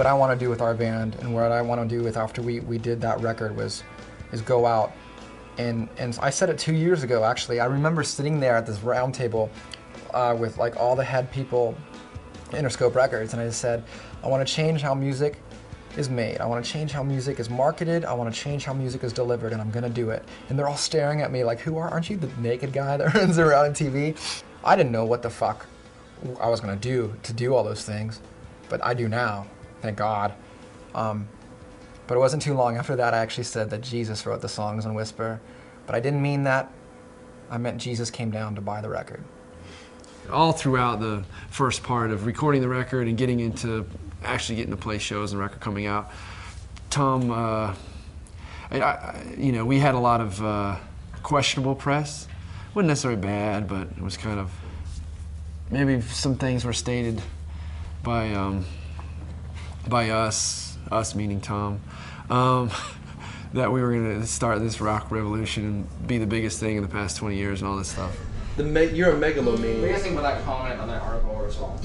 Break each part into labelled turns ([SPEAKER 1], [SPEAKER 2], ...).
[SPEAKER 1] what I want to do with our band and what I want to do with after we did that record is go out. And I said it 2 years ago, actually. I remember sitting there at this round table with like all the head people, Interscope Records, and I just said, I want to change how music is made. I want to change how music is marketed. I want to change how music is delivered, and I'm going to do it. And they're all staring at me like, aren't you the naked guy that runs around on TV? I didn't know what the fuck I was going to do all those things, but I do now, thank God. But it wasn't too long after that I actually said that Jesus wrote the songs on Whisper, but I didn't mean that. I meant Jesus came down to buy the record.
[SPEAKER 2] All throughout the first part of recording the record and actually getting to play shows and the record coming out, Tom, we had a lot of questionable press. It wasn't necessarily bad, but it was kind of, maybe some things were stated by us meaning Tom, that we were going to start this rock revolution and be the biggest thing in the past 20 years and all this stuff.
[SPEAKER 3] You're a megalomaniac.
[SPEAKER 1] What do you think about that comment on that article as well?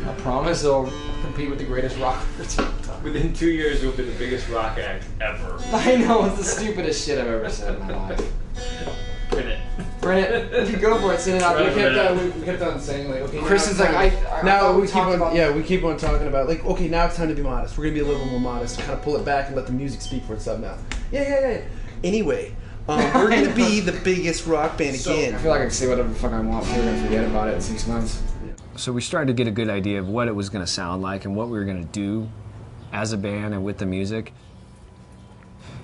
[SPEAKER 1] I promise they'll compete with the greatest rockers.
[SPEAKER 4] Within 2 years, you'll be the biggest rock act ever.
[SPEAKER 1] I know, it's the stupidest shit I've ever said in my life.
[SPEAKER 4] Print it.
[SPEAKER 1] Print it. If you go for it, send it out.
[SPEAKER 3] We kept on saying like, okay.
[SPEAKER 1] Kristen's like,
[SPEAKER 3] we keep on talking about like, okay, now it's time to be modest. We're gonna be a little more modest, kind of pull it back and let the music speak for itself now. Yeah. Anyway, we're gonna be the biggest rock band again.
[SPEAKER 1] I feel like I can say whatever the fuck I want. People are gonna forget about it in 6 months.
[SPEAKER 5] So we started to get a good idea of what it was going to sound like and what we were going to do as a band and with the music.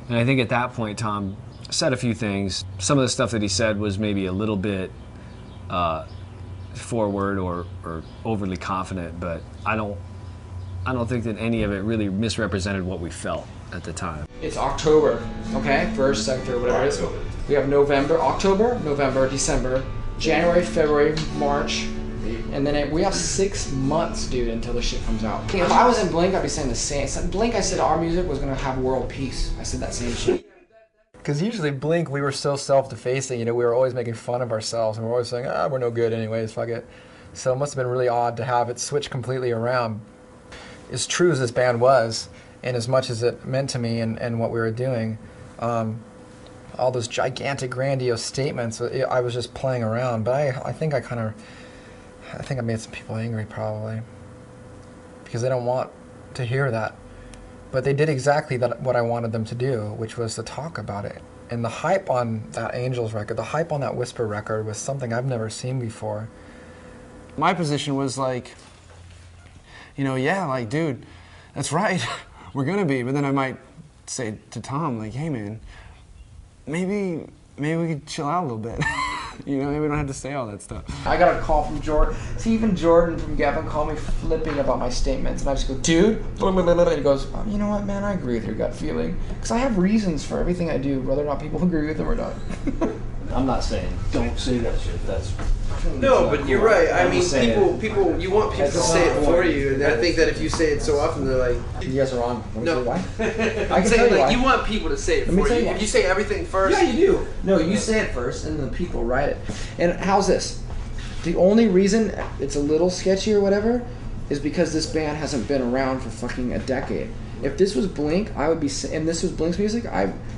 [SPEAKER 5] And I think at that point, Tom said a few things. Some of the stuff that he said was maybe a little bit forward or overly confident, but I don't think that any of it really misrepresented what we felt at the time.
[SPEAKER 1] It's October, okay? First, second, or whatever it is. We have October, November, December, January, February, March. And then we have 6 months, dude, until the shit comes out. If I was in Blink, I'd be saying the same. Blink, I said our music was gonna have world peace. I said that same shit. Because usually Blink, we were so self-defacing, we were always making fun of ourselves, and we're always saying, we're no good anyways, fuck it. So it must have been really odd to have it switch completely around. As true as this band was, and as much as it meant to me and what we were doing, all those gigantic, grandiose statements, I was just playing around, but I think I made some people angry, probably, because they don't want to hear that. But they did exactly what I wanted them to do, which was to talk about it. And the hype on that Angels record, the hype on that Whisper record was something I've never seen before.
[SPEAKER 2] My position was like, dude, that's right, we're gonna be. But then I might say to Tom, like, hey man, maybe we could chill out a little bit. Maybe we don't have to say all that stuff.
[SPEAKER 1] I got a call from Jordan. See, even Jordan from Gavin called me flipping about my statements, and I just go, dude, and he goes, you know what, man, I agree with your gut feeling. Because I have reasons for everything I do, whether or not people agree with them or not.
[SPEAKER 6] I'm not saying don't say that shit. That's
[SPEAKER 3] no, but you're right. I mean, people, you want people
[SPEAKER 6] That's
[SPEAKER 3] to say it for
[SPEAKER 6] point.
[SPEAKER 3] you, and I think that if you say it so often, they're like,
[SPEAKER 1] You guys are wrong. Let me
[SPEAKER 3] No.
[SPEAKER 1] tell you why. I
[SPEAKER 3] I'm
[SPEAKER 1] can tell
[SPEAKER 3] saying
[SPEAKER 1] you
[SPEAKER 3] like
[SPEAKER 1] why.
[SPEAKER 3] you want people to say it
[SPEAKER 1] Let me
[SPEAKER 3] for
[SPEAKER 1] tell
[SPEAKER 3] you.
[SPEAKER 1] you why.
[SPEAKER 3] If you say everything first,
[SPEAKER 1] Yeah, you do. No, you say it first, and then the people write it. And how's this? The only reason it's a little sketchy or whatever is because this band hasn't been around for fucking a decade. If this was Blink, and this was Blink's music,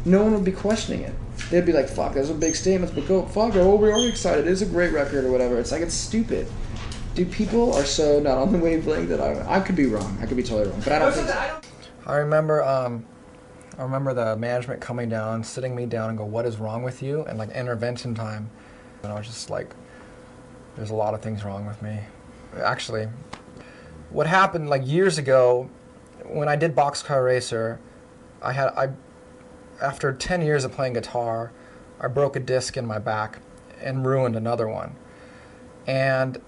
[SPEAKER 1] no one would be questioning it. They'd be like, fuck, those are big statements, but go, fuck, we're all excited. It's a great record or whatever. It's like, it's stupid. Dude, people are so not on the wavelength that I could be wrong. I could be totally wrong, but I don't think so. I remember the management coming down, sitting me down and go, what is wrong with you? And like intervention time. And I was just like, there's a lot of things wrong with me. Actually, what happened like years ago, when I did Boxcar Racer, after 10 years of playing guitar, I broke a disc in my back and ruined another one. And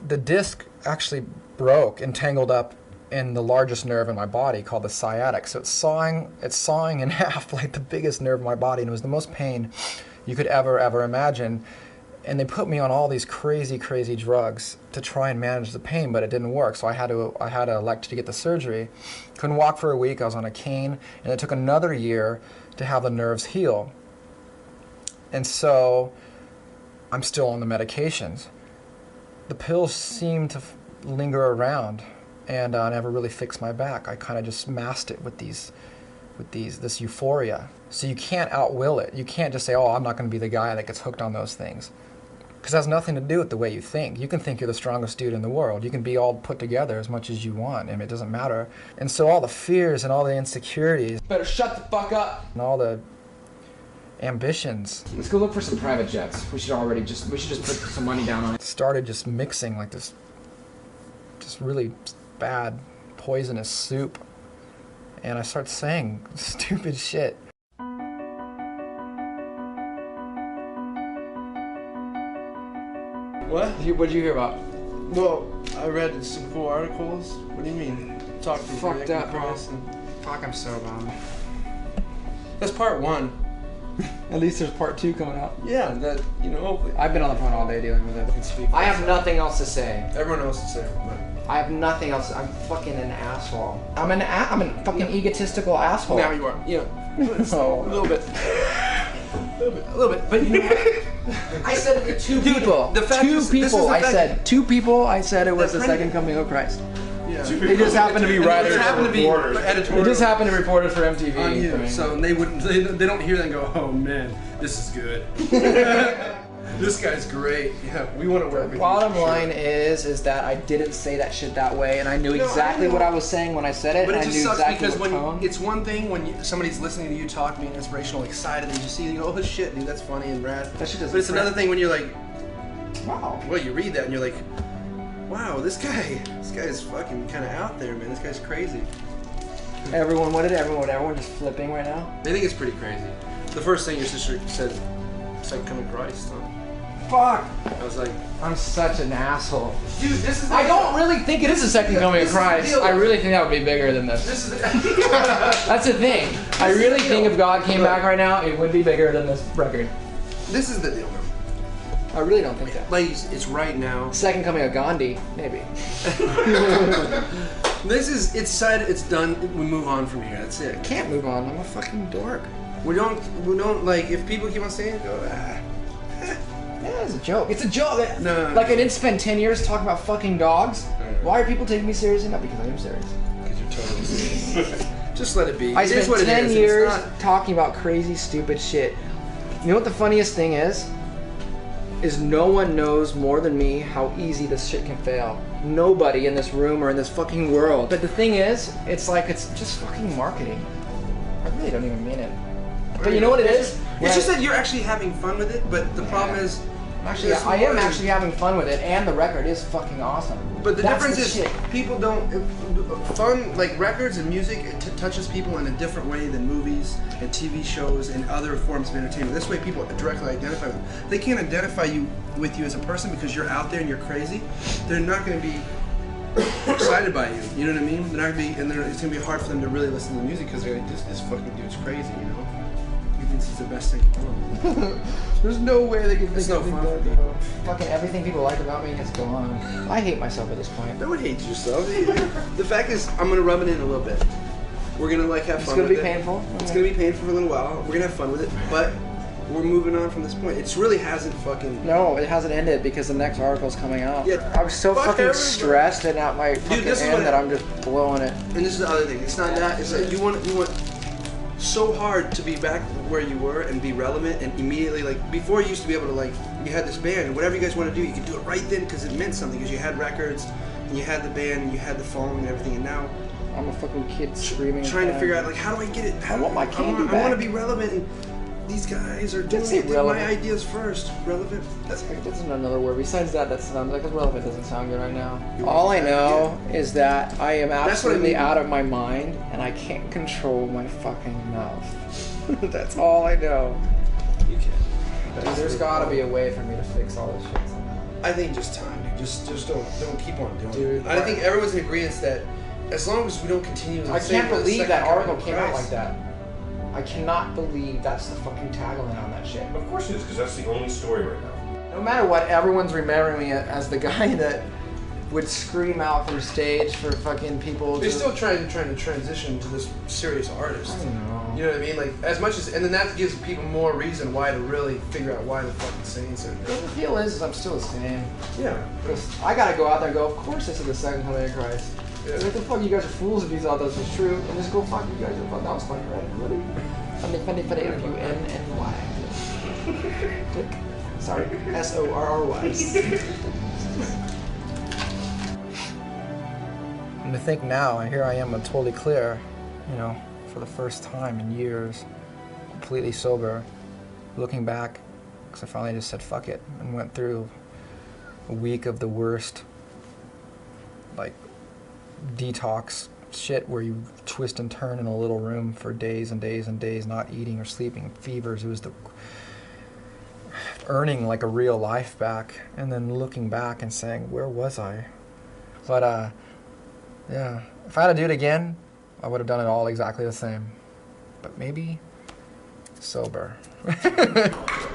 [SPEAKER 1] the disc actually broke and tangled up in the largest nerve in my body called the sciatic. So it's sawing in half like the biggest nerve in my body, and it was the most pain you could ever imagine. And they put me on all these crazy drugs to try and manage the pain, but it didn't work. So I had to elect to get the surgery. Couldn't walk for a week. I was on a cane, and it took another year to have the nerves heal. And so I'm still on the medications. The pills seem to linger around, and I never really fixed my back. I kind of just masked it with this euphoria. So you can't outwill it. You can't just say, oh, I'm not going to be the guy that gets hooked on those things. Because it has nothing to do with the way you think. You can think you're the strongest dude in the world. You can be all put together as much as you want, and it doesn't matter. And so all the fears and all the insecurities, better shut the fuck up, and all the ambitions. Let's go look for some private jets. We should just put some money down on it. Started just mixing like this, just really bad, poisonous soup. And I started saying stupid shit.
[SPEAKER 3] What?
[SPEAKER 1] What'd you hear about?
[SPEAKER 3] Well, I read some cool articles. What do you mean? Talk to me.
[SPEAKER 1] Fucked up, bro.
[SPEAKER 3] And...
[SPEAKER 1] Fuck, I'm so bummed.
[SPEAKER 3] That's part 1.
[SPEAKER 1] At least there's part 2 coming out.
[SPEAKER 3] Yeah, that, hopefully.
[SPEAKER 1] I've been on the phone all day dealing with it. I have nothing else to say.
[SPEAKER 3] Everyone else to say, but...
[SPEAKER 1] I have nothing else. I'm fucking an asshole. I'm a fucking egotistical asshole.
[SPEAKER 3] Now you are. Yeah.
[SPEAKER 1] No.
[SPEAKER 3] A little bit. A little bit. But you know what?
[SPEAKER 1] I said it to 2 people.
[SPEAKER 3] The fact
[SPEAKER 1] two
[SPEAKER 3] is,
[SPEAKER 1] people. I said 2 people. I said it was the second coming of Christ.
[SPEAKER 3] Yeah.
[SPEAKER 1] They just happened to be writers.
[SPEAKER 3] They happened to be
[SPEAKER 1] They just happened to report it for MTV.
[SPEAKER 3] On you. So they wouldn't. They don't hear that and go, "Oh man, this is good." This guy's great. Yeah, we want to work with you.
[SPEAKER 1] Bottom line is that I didn't say that shit that way, and I knew exactly what I was saying when I said it.
[SPEAKER 3] But it
[SPEAKER 1] and
[SPEAKER 3] just
[SPEAKER 1] I knew
[SPEAKER 3] sucks
[SPEAKER 1] exactly
[SPEAKER 3] because
[SPEAKER 1] tone.
[SPEAKER 3] it's one thing when somebody's listening to you talk, being inspirational, excited, and you see, you go, "Oh shit, dude, that's funny and rad."
[SPEAKER 1] That shit doesn't.
[SPEAKER 3] But it's another thing when you're like,
[SPEAKER 1] wow.
[SPEAKER 3] Well, you read that and you're like, wow, this guy is fucking kind of out there, man. This guy's crazy.
[SPEAKER 1] Everyone just flipping right now?
[SPEAKER 3] They think it's pretty crazy. The first thing your sister said, "Second coming of Christ." Huh?
[SPEAKER 1] Fuck!
[SPEAKER 3] I was like,
[SPEAKER 1] I'm such an asshole.
[SPEAKER 3] dude, this is.
[SPEAKER 1] I don't really think it is the second coming of Christ. I really think that would be bigger than this.
[SPEAKER 3] This is.
[SPEAKER 1] That's the thing. I really think if God came back right now, it would be bigger than this record.
[SPEAKER 3] This is the deal, man.
[SPEAKER 1] I really don't think that.
[SPEAKER 3] Ladies, it's right now.
[SPEAKER 1] Second coming of Gandhi, maybe.
[SPEAKER 3] It's said, it's done, we move on from here, that's it.
[SPEAKER 1] Can't move on, I'm a fucking dork.
[SPEAKER 3] We don't, like, if people keep on saying it, go,
[SPEAKER 1] Yeah, it's a joke. It's a joke.
[SPEAKER 3] No.
[SPEAKER 1] Like, I didn't spend 10 years talking about fucking dogs. Why are people taking me seriously? Not because I am serious.
[SPEAKER 3] Because you're totally serious. Just let it be.
[SPEAKER 1] I
[SPEAKER 3] It is
[SPEAKER 1] spent
[SPEAKER 3] what it
[SPEAKER 1] 10
[SPEAKER 3] is.
[SPEAKER 1] years
[SPEAKER 3] It's not-
[SPEAKER 1] talking about crazy, stupid shit. You know what the funniest thing is? Is no one knows more than me how easy this shit can fail. Nobody in this room or in this fucking world. But the thing is, it's like, it's just fucking marketing. I really don't even mean it. But you know what it is?
[SPEAKER 3] It's just that you're actually having fun with it, but the problem is...
[SPEAKER 1] Actually, I am actually having fun with it, and the record is fucking awesome.
[SPEAKER 3] But the
[SPEAKER 1] That's
[SPEAKER 3] difference
[SPEAKER 1] the
[SPEAKER 3] is,
[SPEAKER 1] shit.
[SPEAKER 3] people don't... Fun, like records and music, it touches people in a different way than movies and TV shows and other forms of entertainment. This way people directly identify with them. They can't identify with you as a person because you're out there and you're crazy. They're not going to be excited by you. You know what I mean? They're not going to be, and it's going to be hard for them to really listen to the music because they're like, this fucking dude's crazy, you know? He thinks he's the best thing in the world.
[SPEAKER 1] There's no way they can
[SPEAKER 3] It's
[SPEAKER 1] think
[SPEAKER 3] no
[SPEAKER 1] of
[SPEAKER 3] fun.
[SPEAKER 1] that, though. Fucking everything people like about me is gone. I hate myself at this point.
[SPEAKER 3] No one hates yourself. The fact is, I'm gonna rub it in a little bit. We're gonna like have fun with it.
[SPEAKER 1] It's gonna be painful.
[SPEAKER 3] It's gonna be painful for a little while. We're gonna have fun with it, but we're moving on from this point. It really hasn't fucking...
[SPEAKER 1] No, it hasn't ended because the next article's coming out.
[SPEAKER 3] Yeah,
[SPEAKER 1] I'm so
[SPEAKER 3] fuck
[SPEAKER 1] fucking
[SPEAKER 3] everybody.
[SPEAKER 1] stressed and at my fucking
[SPEAKER 3] this is
[SPEAKER 1] end
[SPEAKER 3] what-
[SPEAKER 1] that I'm just blowing it.
[SPEAKER 3] And this is the other thing. It's not that. It's like you want so hard to be back where you were and be relevant and immediately, like, before you used to be able to, like, you had this band and whatever you guys want to do, you could do it right then because it meant something because you had records and you had the band and you had the phone and everything, and now
[SPEAKER 1] I'm a fucking kid screaming.
[SPEAKER 3] trying to figure out, like, how do I get it?
[SPEAKER 1] I want my candy
[SPEAKER 3] I want to
[SPEAKER 1] back.
[SPEAKER 3] be relevant, and these guys are doing
[SPEAKER 1] say
[SPEAKER 3] it. My
[SPEAKER 1] relevant.
[SPEAKER 3] ideas first. Relevant. That's
[SPEAKER 1] That's another word. Besides that, that sounds like relevant. Doesn't sound good right now. All I know is that I am
[SPEAKER 3] That's what I
[SPEAKER 1] absolutely
[SPEAKER 3] mean.
[SPEAKER 1] out of my mind and I can't control my fucking mouth. That's all I know.
[SPEAKER 3] you can.
[SPEAKER 1] There's gotta be a way for me to fix all this shit somehow.
[SPEAKER 3] I think just time, dude. Just don't keep on doing
[SPEAKER 1] Dude,
[SPEAKER 3] it. I think everyone's in agreement that as long as we don't continue.
[SPEAKER 1] I can't believe that article came out like
[SPEAKER 3] that.
[SPEAKER 1] that. I cannot believe that's the fucking tagline on that shit.
[SPEAKER 7] Of course it is, because that's the only story right now.
[SPEAKER 1] No matter what, everyone's remembering me as the guy that would scream out from stage for fucking people.
[SPEAKER 3] They're still trying to transition to this serious artist.
[SPEAKER 1] I don't know.
[SPEAKER 3] You know what I mean? Like as much as, and then that gives people more reason why to really figure out why the fucking saying certain
[SPEAKER 1] The
[SPEAKER 3] things.
[SPEAKER 1] deal is I'm still the same.
[SPEAKER 3] Yeah.
[SPEAKER 1] Because I gotta go out there and go, of course this is the second coming of Christ.
[SPEAKER 3] Yeah.
[SPEAKER 1] What the fuck, you guys are fools if you thought this was true. And just go, fuck, you guys are fuck, that was funny, right? Really? Funny, F-U-N-N-Y. Click. Sorry. S-O-R-R-Y. And to think now, and here I am, I'm totally clear, you know, for the first time in years, completely sober, looking back, because I finally just said fuck it, and went through a week of the worst, like, detox shit where you twist and turn in a little room for days and days and days, not eating or sleeping, fevers. It was the earning like a real life back, and then looking back and saying, where was I? But yeah, if I had to do it again, I would have done it all exactly the same, but maybe sober.